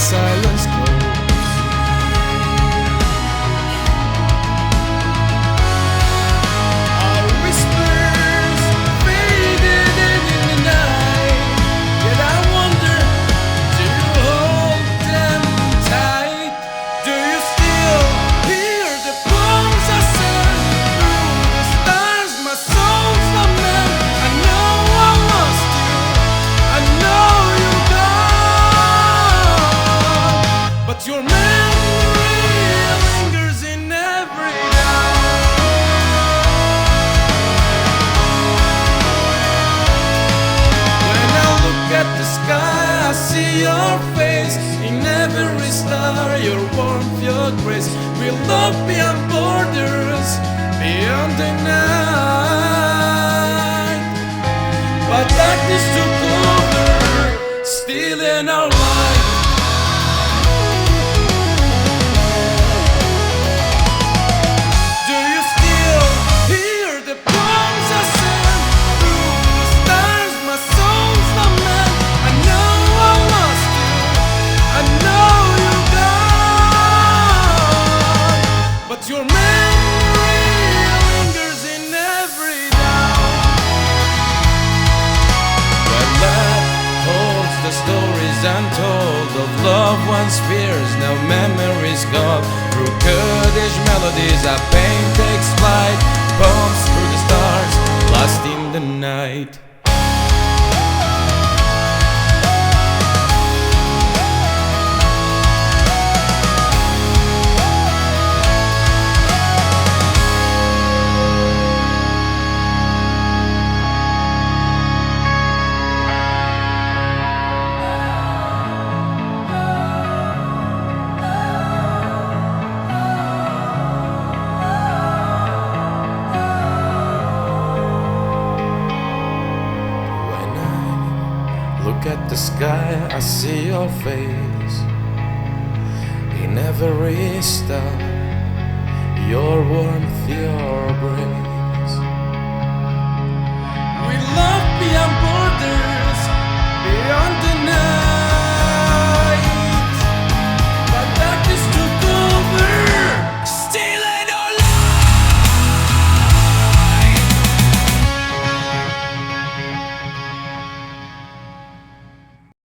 silence grows. Our whispers faded in the night, yet I wonder, do you hold them tight? Do you still hear the bones I send through the stars? My soul's lament. I know I lost you, I know you're gone, but your memory lingers in every hour. When I look at the sky, I see your face. In every star, your warmth, your grace. We love beyond borders, beyond the night. But darkness took over, stealing our light. Do you still hear the bombs I send through the stars? My soul's lament. I know I lost you, I know you're gone, but your memory lingers in every doubt. Welat holds the stories untold of loved ones' fears, now memories gone. Through Kurdish melodies, our pain takes flight, bombs through the stars, lost in the night. When I look at the sky, I see your face. In every star, your warmth, your grace. We love